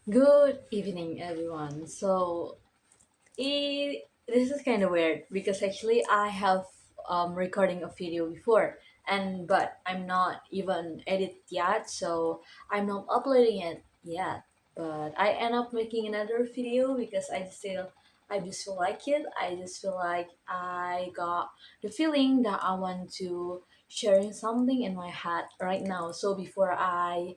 Good evening, everyone. This is kind of weird because actually I have recording a video before, and but I'm not even edit yet, so I'm not uploading it yet. But I end up making another video because I just feel like it. I just feel like I got the feeling that I want to sharing something in my head right now. So before I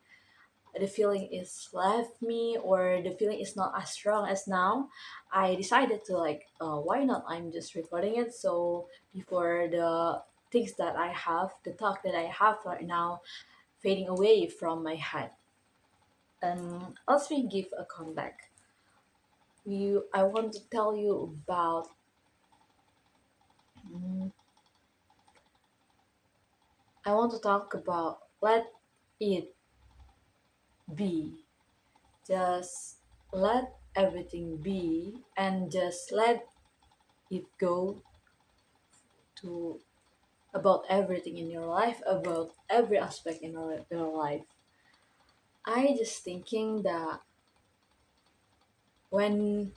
the feeling is left me or the feeling is not as strong as now, I decided to why not, I'm just recording it. So before the things that I have, the talk that I have right now fading away from my head. And as we give a comeback, I want to tell you about mm, I want to talk about let it be. Just let everything be and just let it go to about everything in your life, about every aspect in your life. I just thinking that when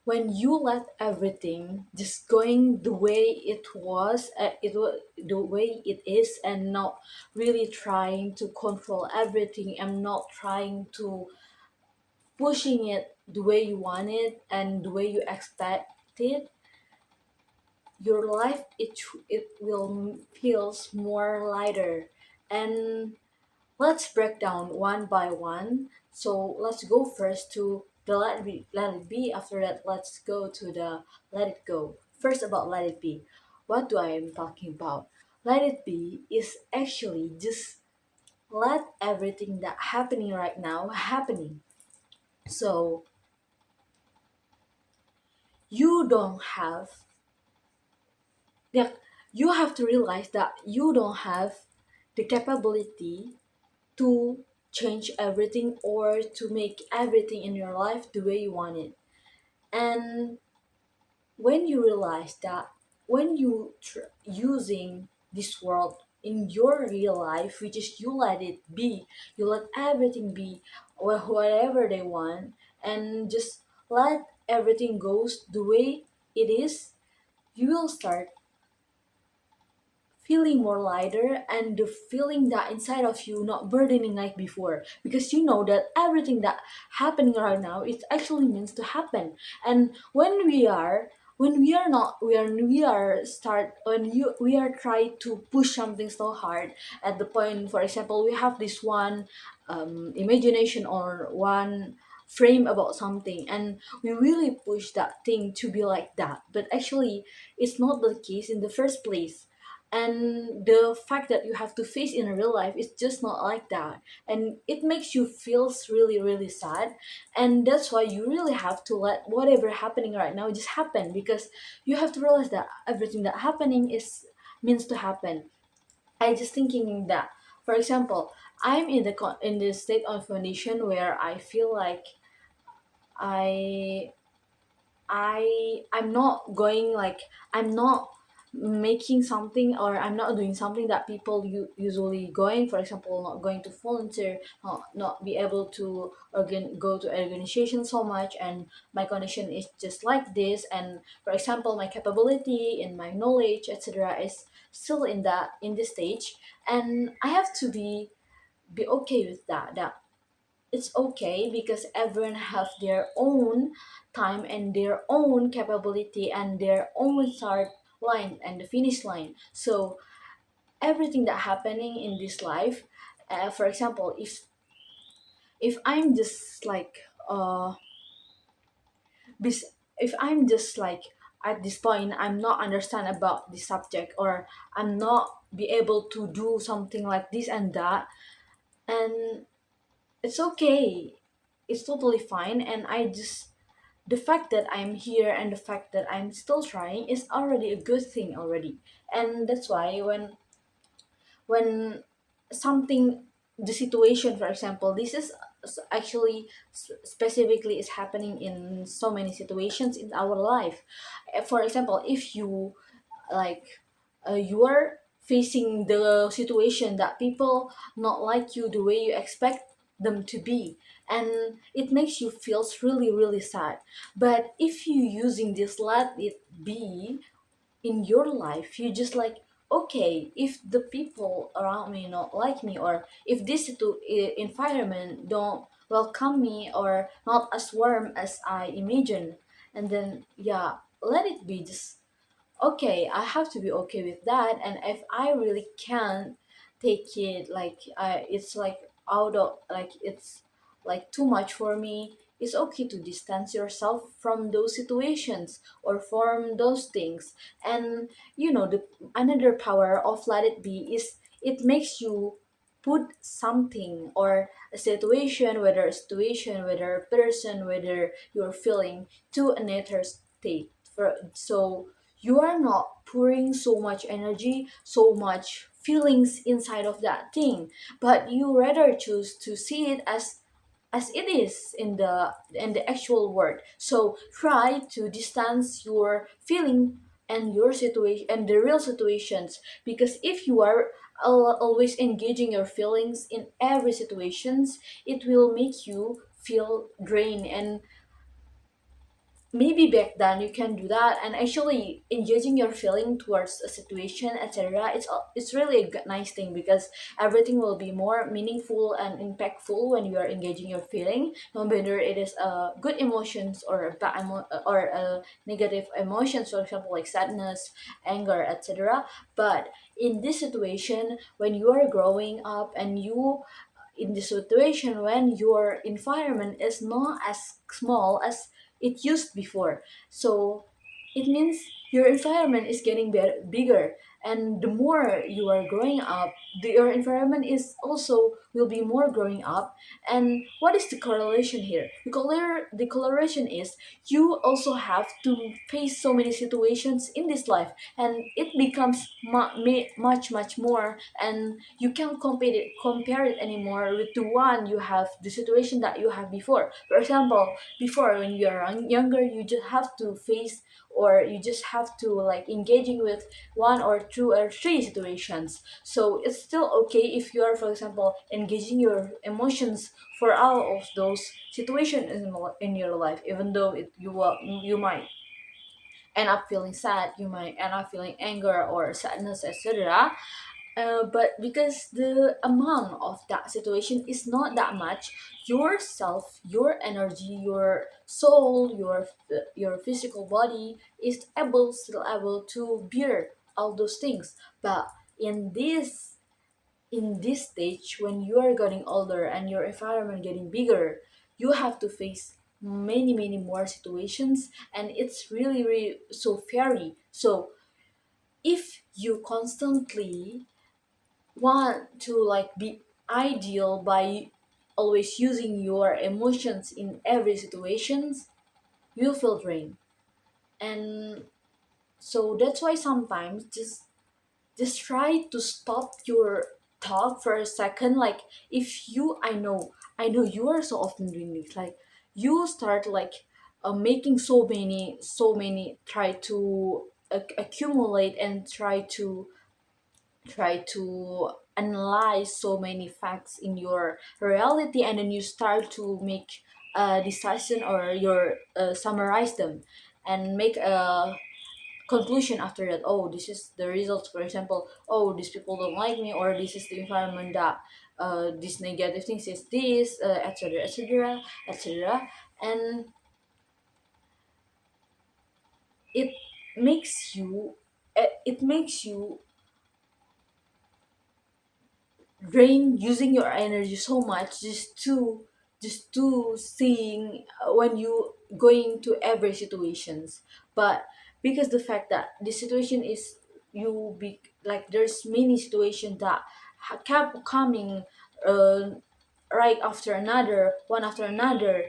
when you let everything just going the way it was, the way it is, and not really trying to control everything, and not trying to pushing it the way you want it and the way you expect it, your life it will feels more lighter. And let's break down one by one. So let's go first to the let it be. After that, let's go to the let it go. First, about let it be. What do I am talking about? Let it be is actually just let everything that happening right now happening. So you don't have, yeah, you have to realize that you don't have the capability to change everything or to make everything in your life the way you want it. And when you realize that, when using this world in your real life, which is you let it be, you let everything be, or whatever they want, and just let everything goes the way it is, you will start feeling more lighter, and the feeling that inside of you not burdening like before, because you know that everything that happening right now it actually means to happen. And when we are not we are start when you we are trying to push something so hard, at the point, for example, we have this one imagination or one frame about something, and we really push that thing to be like that, but actually it's not the case in the first place. And the fact that you have to face in real life is just not like that, and it makes you feels really really sad. And that's why you really have to let whatever happening right now just happen, because you have to realize that everything that happening is means to happen. I just thinking that, for example, I'm in in the state of condition where I feel like i I'm not going I'm not making something, or I'm not doing something that people usually going, for example, not going to volunteer, not be able to go to organization so much, and my condition is just like this. And for example, my capability and my knowledge, etc., is still in this stage, and I have to be okay with that it's okay, because everyone have their own time and their own capability and their own start line and the finish line. So everything that happening in this life, for example, if I'm just if I'm just at this point I'm not understand about the subject, or I'm not be able to do something like this and that, and it's okay, it's totally fine. And I just, the fact that I'm here and the fact that I'm still trying is already a good thing already. And that's why when something, the situation, for example, this is actually specifically is happening in so many situations in our life. For example, if you like you are facing the situation that people not like you the way you expect them to be, and it makes you feels really really sad. But if you using this let it be in your life, you just like, okay, if the people around me not like me, or if this environment don't welcome me or not as warm as I imagine, and then yeah, let it be. Just okay, I have to be okay with that. And if I really can't take it, like it's like out of like it's like too much for me, it's okay to distance yourself from those situations or from those things. And the another power of let it be is it makes you put something or a situation, whether a person, whether you're feeling, to another state. So you are not pouring so much energy, so much feelings inside of that thing, but you rather choose to see it as it is in the actual word. So try to distance your feeling and your situation and the real situations, because if you are always engaging your feelings in every situations, it will make you feel drained. And maybe back then you can do that, and actually engaging your feeling towards a situation, etc. It's really a nice thing, because everything will be more meaningful and impactful when you are engaging your feeling, no matter it is good emotions or a or negative emotions, for example like sadness, anger, etc. But in this situation, when you are growing up and you in the situation when your environment is not as small as it used before, so it means your environment is getting bigger. And the more you are growing up, your environment is also will be more growing up. And what is the correlation here? The correlation is you also have to face so many situations in this life, and it becomes much more, and you can't compare it anymore with the one you have, the situation that you have before. For example, before, when you're younger, you just have to face, or you just have to like engaging with one or two or three situations. So it's still okay if you are, for example, engaging your emotions for all of those situations in your life, even though you might end up feeling sad, you might end up feeling anger or sadness, etc. But because the amount of that situation is not that much, yourself, your energy, your soul, your physical body is still able to bear all those things. But in this stage, when you are getting older and your environment getting bigger, you have to face many more situations, and it's really really so scary. So if you constantly want to like be ideal by always using your emotions in every situations, you'll feel drained. And so that's why sometimes just try to stop your thought for a second. Like, if you I know you are so often doing this, like you start like making so many try to accumulate and try to analyze so many facts in your reality, and then you start to make a decision, or your summarize them and make a conclusion after that. Oh, this is the results. For example, oh, these people don't like me, or this is the environment that these negative things is this, etc, etc, etc. And it makes you drain using your energy so much just to seeing when you going to every situations. But because the fact that the situation is you be like there's many situations that kept coming uh, right after another, one after another,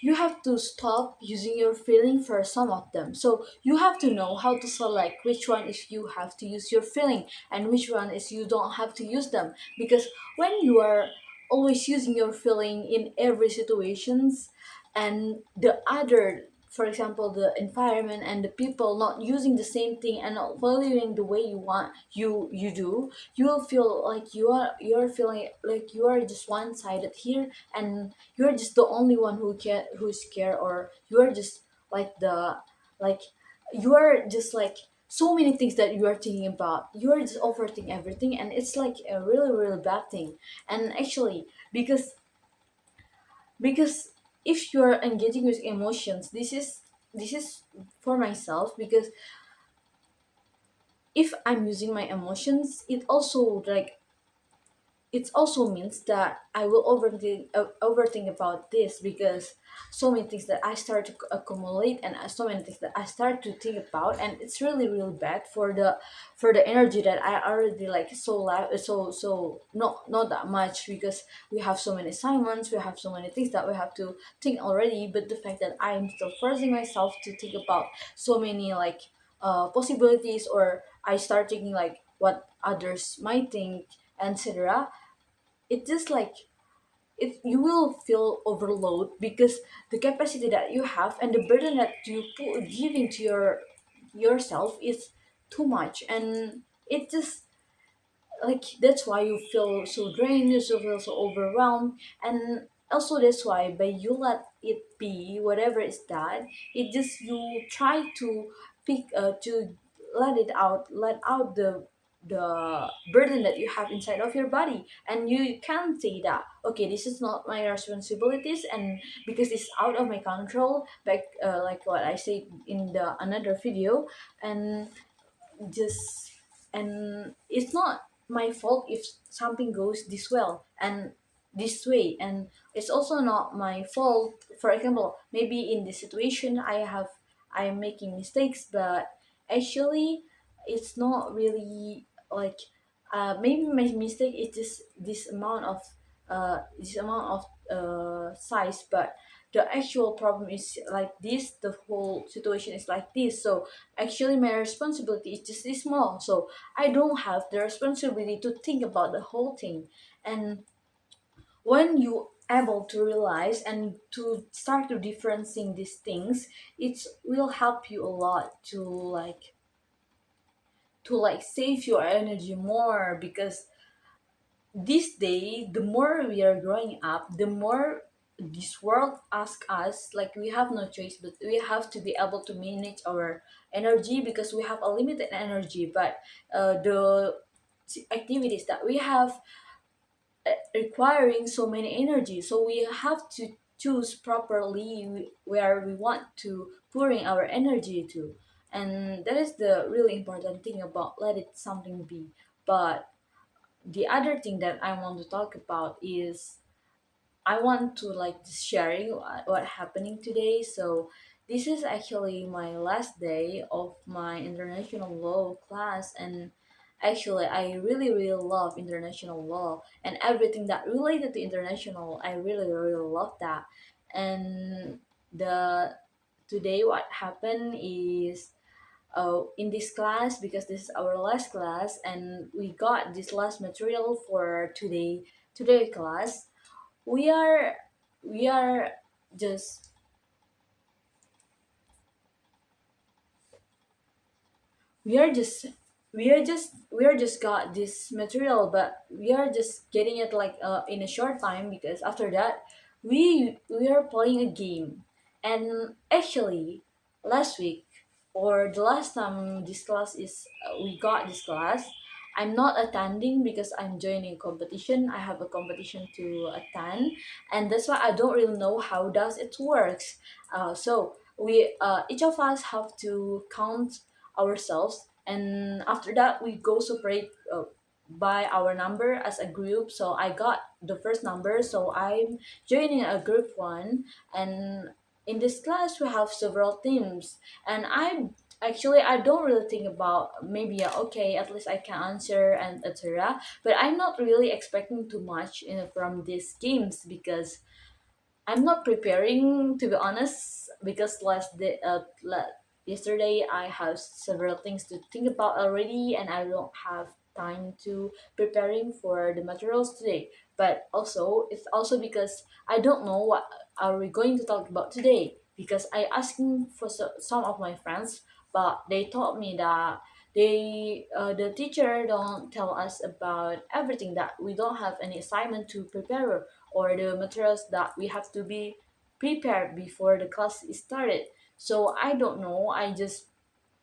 you have to stop using your feeling for some of them. So you have to know how to select which one is you have to use your feeling and which one is you don't have to use them. Because when you are always using your feeling in every situations, and the other for example, the environment and the people not using the same thing and not valuing the way you want you do, you will feel like you're feeling like you are just one-sided here, and you're just the only one who's care, or you're just like the like you are just like so many things that you are thinking about, you are just overthinking everything, and it's like a really really bad thing. And actually, because if you're engaging with emotions, this is for myself, because if I'm using my emotions, it also means that I will overthink about this, because so many things that I start to accumulate, and so many things that I start to think about, and it's really really bad for the energy that I already like so not that much, because we have so many assignments, we have so many things that we have to think already. But the fact that I'm still forcing myself to think about so many like possibilities, or I start thinking like what others might think, etc. It just like it you will feel overload, because the capacity that you have and the burden that you give into yourself is too much, and it just like that's why you feel so drained, you feel so overwhelmed. And also that's why by you let it be whatever is that, it just you try to pick to let out the burden that you have inside of your body, and you can say that okay, this is not my responsibilities, and because it's out of my control, like what I said in the another video. And just and it's not my fault if something goes this well and this way, and it's also not my fault, for example, maybe in this situation I'm making mistakes, but actually it's not really like maybe my mistake is this amount of size, but the actual problem is like this, the whole situation is like this. So actually my responsibility is just this small, so I don't have the responsibility to think about the whole thing. And when you able to realize and to start to differencing these things, it will help you a lot to like save your energy more, because this day the more we are growing up, the more this world asks us, like we have no choice but we have to be able to manage our energy, because we have a limited energy. But the activities that we have requiring so many energy, so we have to choose properly where we want to pouring our energy to. And that is the really important thing about let it something be. But the other thing that I want to talk about is I want to like just sharing what happening today. So this is actually my last day of my international law class, and actually I really really love international law and everything that related to international. I really really love that. And the today what happened is in this class, because this is our last class and we got this last material for today class, we are we are just we are just we are just got this material, but we are just getting it like in a short time, because after that we are playing a game. And actually last week, or the last time this class is we got this class, I'm not attending because I'm joining a competition. I have a competition to attend, and that's why I don't really know how does it works. So we each of us have to count ourselves, and after that we go separate by our number as a group. So I got the first number, so I'm joining a group one. And in this class we have several teams, and I don't really think about maybe okay, at least I can answer and etc. But I'm not really expecting too much from these games, because I'm not preparing, to be honest, because yesterday I have several things to think about already, and I don't have time to preparing for the materials today. But also it's also because I don't know what are we going to talk about today. because I asking for some of my friends, but they told me that the teacher don't tell us about everything, that we don't have any assignment to prepare or the materials that we have to be prepared before the class is started. So I don't know. I just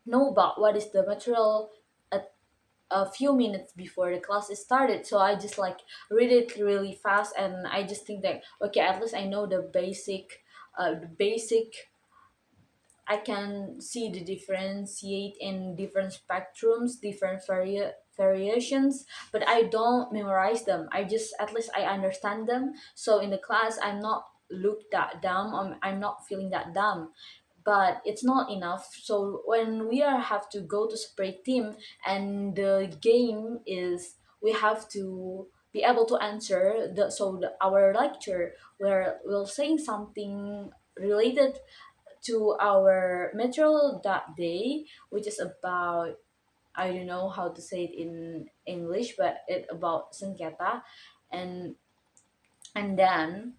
know about what is the material a few minutes before the class is started. So I just like read it really fast, and I just think that okay, at least I know the basic. I can see the differentiate in different spectrums, different variations, but I don't memorize them. I just at least I understand them. So in the class, I'm not look that dumb. I'm not feeling that dumb, but it's not enough. So when we are have to go to separate team, and the game is we have to be able to answer our lecture where we'll saying something related to our material that day, which is about, I don't know how to say it in English, but it about sengketa, and and then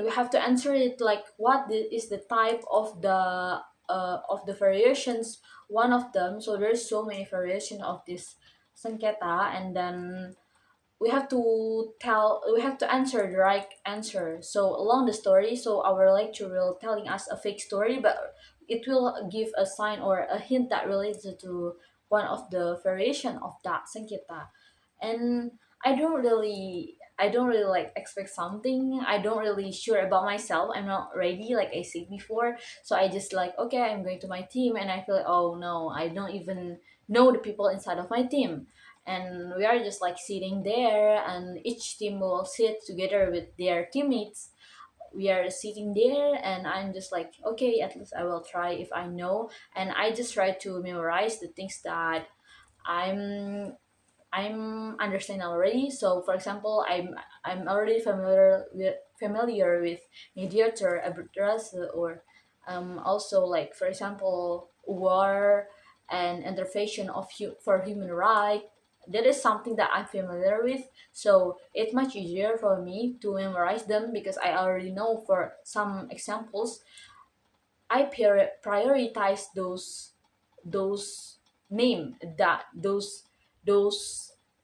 we have to answer it like is the type of the variations, one of them. So there's so many variation of this sengketa, and then we have to answer the right answer. So along the story, so our lecturer will telling us a fake story, but it will give a sign or a hint that relates to one of the variation of that sengketa. And I don't really like expect something. I don't really sure about myself. I'm not ready like I said before. So I just like okay, I'm going to my team, and I feel like oh no, I don't even know the people inside of my team. And we are just like sitting there, and each team will sit together with their teammates. We are sitting there, and I'm just like okay, at least I will try if I know. And I just try to memorize the things that i'm I'm understand already. So for example, I'm already familiar with mediator, arbitrage, or also like for example war and intervention for human right. That is something that I'm familiar with. So it's much easier for me to memorize them because I already know. For some examples, I prioritize those name that those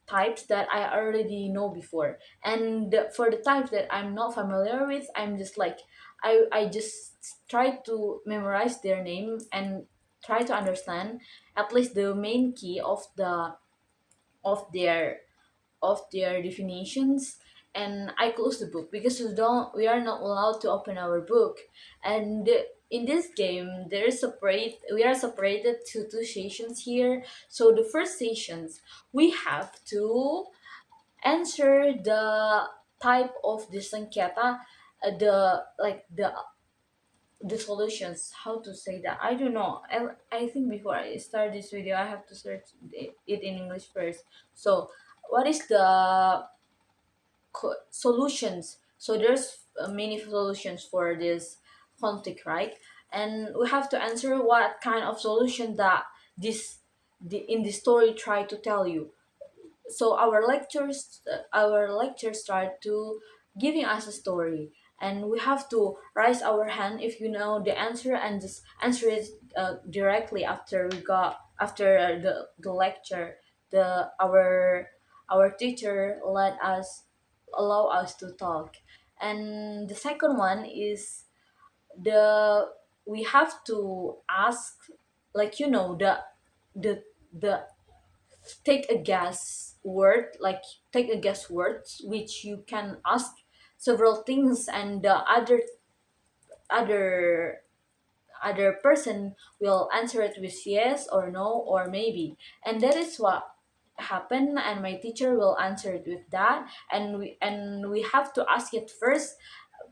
types that I already know before. And for the types that I'm not familiar with, I'm just like I just try to memorize their name and try to understand at least the main key of their of their definitions. And I close the book because we are not allowed to open our book. And in this game we are separated to two sessions here. So the first sessions, we have to answer the type of the sengketa, the like the solutions, how to say that, I don't know. I think before I start this video I have to search it in English first. So what is the solutions? So there's many solutions for this conflict, right? And we have to answer what kind of solution that this in the story try to tell you. So our lectures start to giving us a story, and we have to raise our hand if you know the answer, and just answer it directly after we got after the lecture. The our teacher let us allow us to talk. And the second one is the we have to ask, like the the take a guess word, like take a guess word which you can ask several things, and the other other person will answer it with yes or no or maybe. And that is what happened, and my teacher will answer it with that. And we have to ask it first.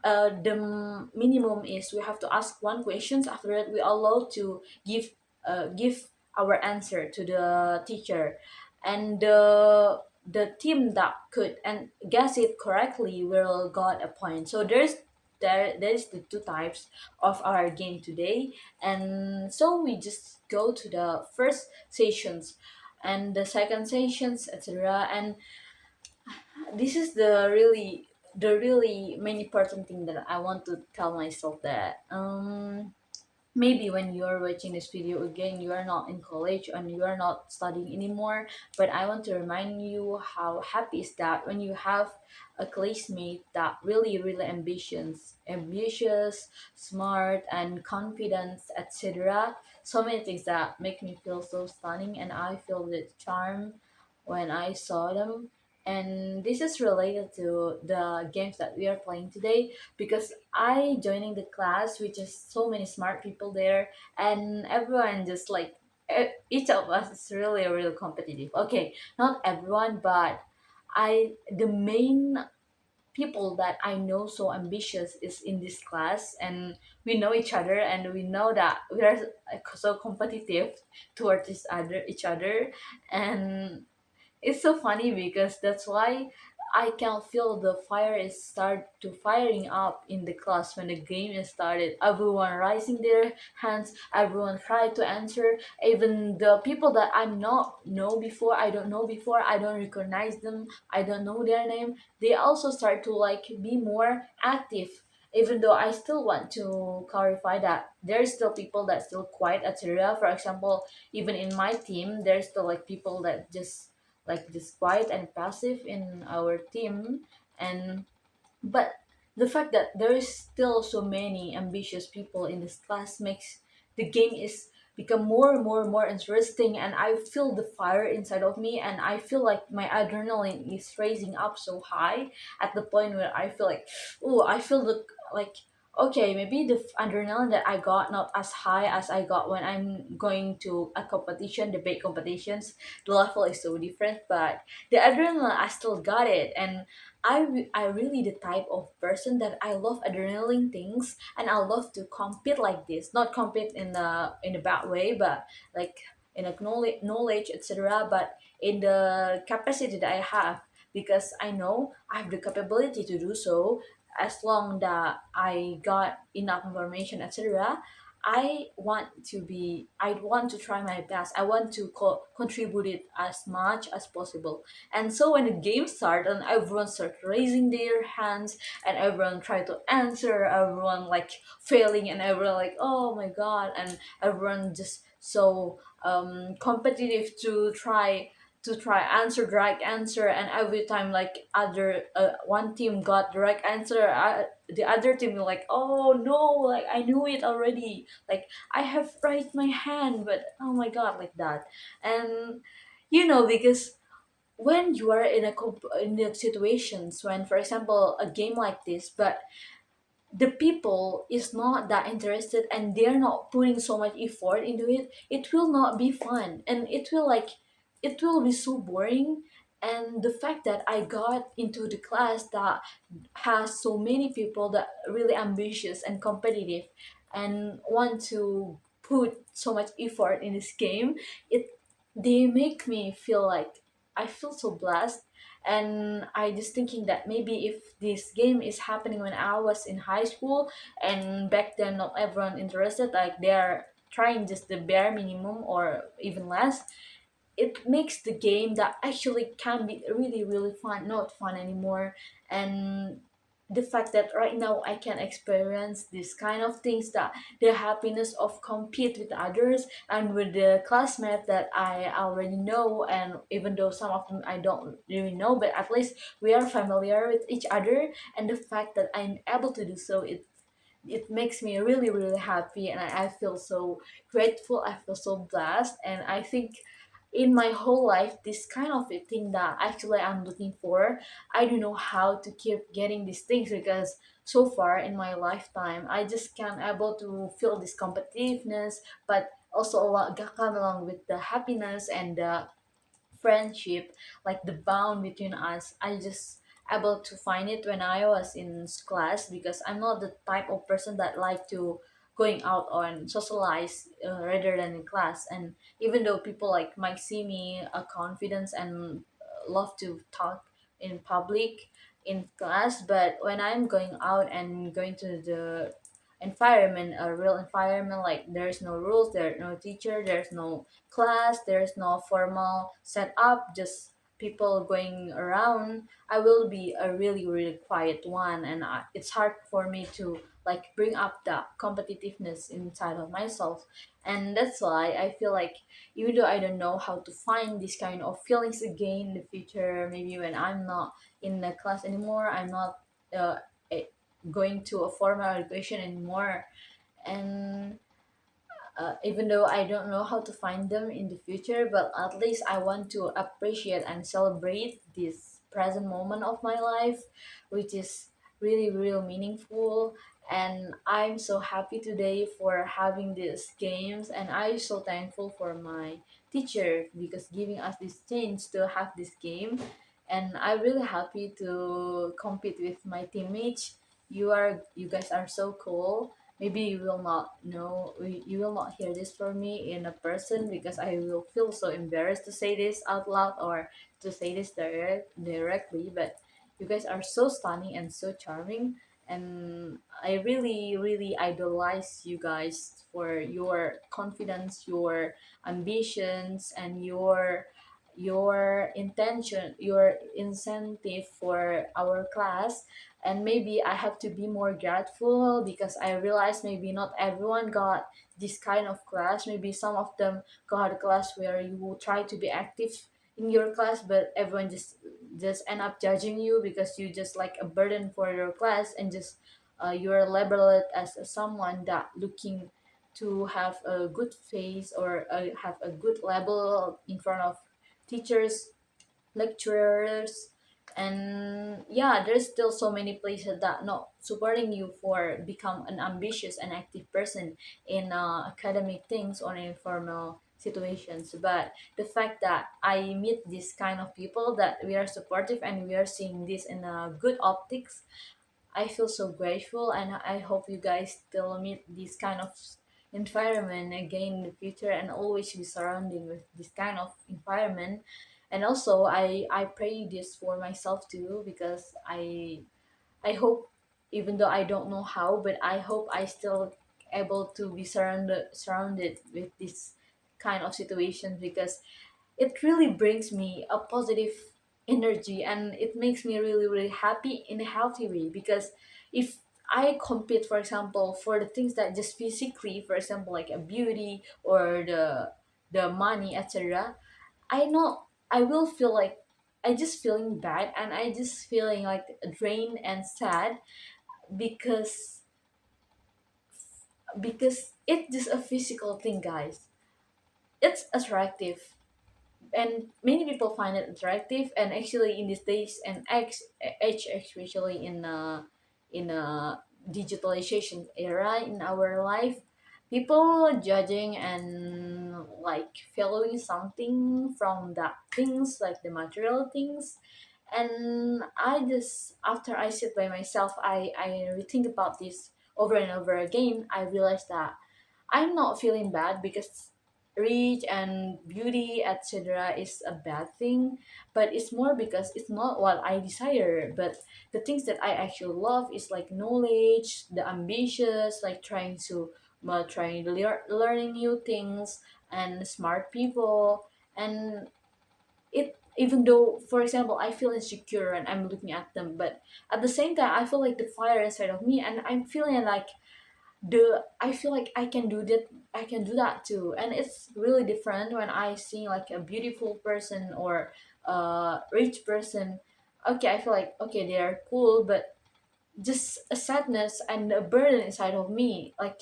The minimum is we have to ask one questions. After that we are allowed to give our answer to the teacher. And the team that could and guess it correctly will got a point. So there's the two types of our game today. And so we just go to the first sessions and the second sessions, etc. And this is the really the really main important thing that I want to tell myself that maybe when you're watching this video again, you are not in college and you are not studying anymore, but I want to remind you how happy is that when you have a classmate that really ambitious, smart and confident, etc. So many things that make me feel so stunning, and I feel the charm when I saw them. And this is related to the games that we are playing today, because I joining the class, which is so many smart people there, and everyone just like each of us is really competitive. Okay, not everyone, but the main people that I know so ambitious is in this class, and we know each other, and we know that we are so competitive towards each other, and it's so funny because that's why I can feel the fire is start to firing up in the class when the game is started. Everyone raising their hands, everyone try to answer. Even the people that I don't know before, I don't recognize them, I don't know their name. They also start to like be more active. Even though I still want to clarify that there's still people that still quiet, etc. For example, even in my team, there's still like people that just quiet and passive in our team. And but the fact that there is still so many ambitious people in this class makes the game is become more interesting, and I feel the fire inside of me, and I feel like my adrenaline is raising up so high at the point where I feel like, oh, I feel the like, okay, maybe the adrenaline that I got not as high as I got when I'm going to a competition, debate competitions. The level is so different, but the adrenaline I still got it. And I really the type of person that I love adrenaline things, and I love to compete like this. Not compete in a bad way, but like in a knowledge, etc. But in the capacity that I have, because I know I have the capability to do so, as long that I got enough information, etc. I want to try my best. I want to contribute it as much as possible. And so when the game started and everyone started raising their hands, and everyone tried to answer, everyone like failing, and everyone like, oh my god, and everyone just so competitive to try answer the right answer. And every time like other one team got the right answer, the other team were like, oh no, like I knew it already, like I have raised my hand, but oh my god, like that. And because when you are in the situations when, for example, a game like this, but the people is not that interested and they're not putting so much effort into it, it will not be fun, and it will be so boring. And the fact that I got into the class that has so many people that really ambitious and competitive and want to put so much effort in this game, it they make me feel like I feel so blessed. And I just thinking that maybe if this game is happening when I was in high school, and back then not everyone interested, like they're trying just the bare minimum or even less, it makes the game that actually can be really fun not fun anymore. And the fact that right now I can experience this kind of things, that the happiness of compete with others and with the classmates that I already know, and even though some of them I don't really know, but at least we are familiar with each other. And the fact that I'm able to do so, it makes me really happy, and I feel so grateful, I feel so blessed. And I think in my whole life, this kind of a thing that actually I'm looking for. I don't know how to keep getting these things, because so far in my lifetime I just can't able to feel this competitiveness, but also come along with the happiness and the friendship, like the bond between us. I just able to find it when I was in class, because I'm not the type of person that like to going out and socialize rather than in class. And even though people like might see me a confidence and love to talk in public in class, but when I'm going out and going to the environment, a real environment, like there's no rules, there's no teacher, there's no class, there's no formal setup, just people going around, I will be a really really quiet one, and it's hard for me to like bring up the competitiveness inside of myself. And that's why I feel like even though I don't know how to find this kind of feelings again in the future, maybe when I'm not in the class anymore, I'm not uh, eh, going to a formal education anymore, and even though I don't know how to find them in the future, but at least I want to appreciate and celebrate this present moment of my life, which is really, real meaningful. And I'm so happy today for having these games, and I'm so thankful for my teacher because giving us this chance to have this game. And I'm really happy to compete with my teammates. You guys are so cool. Maybe you will not know, you will not hear this from me in a person because I will feel so embarrassed to say this out loud or to say this directly. But you guys are so stunning and so charming, and I really really idolize you guys for your confidence, your ambitions, and your intention, your incentive for our class. And maybe I have to be more grateful because I realize maybe not everyone got this kind of class. Maybe some of them got a class where you will try to be active in your class, but everyone just end up judging you because you just like a burden for your class, and just you're labeled as someone that looking to have a good face or have a good level in front of teachers, lecturers. And yeah, there's still so many places that not supporting you for become an ambitious and active person in academic things or informal situations. But the fact that I meet this kind of people that we are supportive and we are seeing this in a good optics, I feel so grateful, and I hope you guys still meet this kind of environment again in the future and always be surrounding with this kind of environment. And also, I pray this for myself too because I hope, even though I don't know how, but I hope I still able to be surrounded with this kind of situation because it really brings me a positive energy, and it makes me really really happy in a healthy way. Because if I compete, for example, for the things that just physically, for example, like a beauty or the money, etc., I know I will feel like I just feeling bad, and I just feeling like drained and sad because it's just a physical thing, guys. It's attractive, and many people find it attractive. And actually in these days and age, especially in a digitalization era in our life, people judging and like following something from that things like the material things. And I just, after I sit by myself, I rethink about this over and over again. I realized that I'm not feeling bad because rich and beauty, etc., is a bad thing, but it's more because it's not what I desire. But the things that I actually love is like knowledge, the ambitious, like trying to learning new things, and smart people. And it, even though, for example, I feel insecure and I'm looking at them, but at the same time I feel like the fire inside of me, and I'm feeling like I feel like I can do that. I can do that too, and it's really different when I see like a beautiful person or a rich person. Okay, I feel like okay, they are cool, but just a sadness and a burden inside of me, like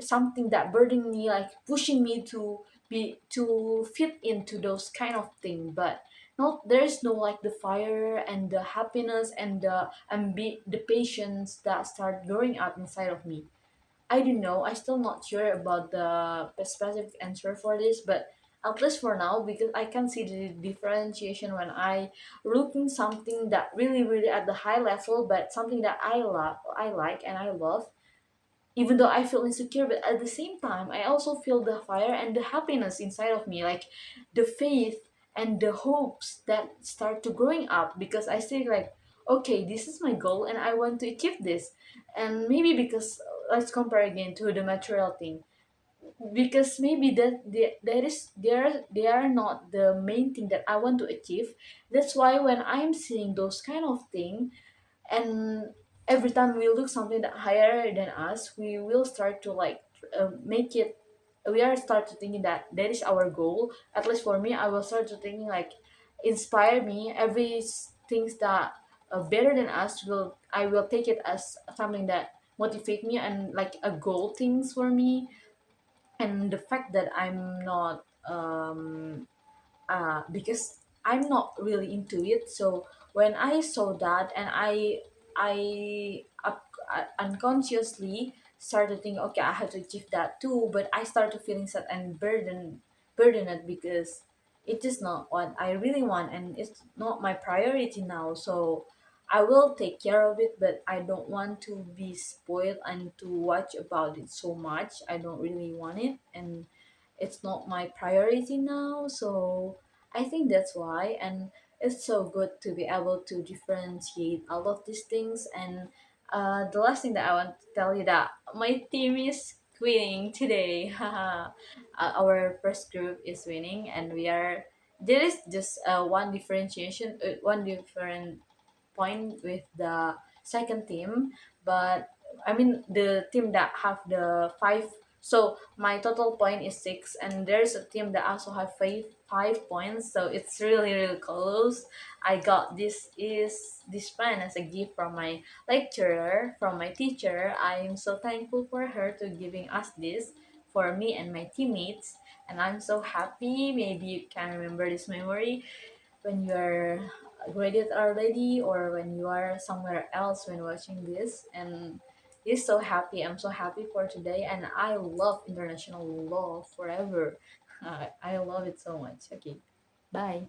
something that burdening me, like pushing me to be to fit into those kind of thing. But not, there's no like the fire and the happiness and the patience that start growing up inside of me. I don't know. I still not sure about the specific answer for this, but at least for now, because I can see the differentiation when I looking something that really, really at the high level, but something that I love, I like, and I love. Even though I feel insecure, but at the same time, I also feel the fire and the happiness inside of me, like the faith and the hopes that start to growing up because I say like, okay, this is my goal and I want to achieve this. And maybe because let's compare again to the material thing. because maybe they are not the main thing that I want to achieve. That's why when I'm seeing those kind of thing, and every time we look something that higher than us, we will start to like make it, we are start to thinking that that is our goal. At least for me, I will start to thinking like inspire me every things that better than us will, I will take it as something that motivate me and like a goal things for me. And the fact that I'm not because I'm not really into it. So when I saw that, and I unconsciously started thinking, okay, I have to achieve that too. But I started feeling sad and burdened because it is not what I really want, and it's not my priority now. So I will take care of it, but I don't want to be spoiled and to watch about it so much. I don't really want it, and it's not my priority now. So I think that's why. And it's so good to be able to differentiate all of these things. And the last thing that I want to tell you, that my team is winning today. Haha. Our first group is winning, and we are, there is just one different point with the second team. But I mean the team that have the five, so my total point is six, and there's a team that also have five points, so it's really close. I got this pen as a gift from my lecturer, from my teacher. I'm so thankful for her to giving us this for me and my teammates, and I'm so happy. Maybe you can remember this memory when you're graduate already, or when you are somewhere else when watching this. And he's so happy, I'm so happy for today, and I love international law forever. I love it so much. Okay, bye.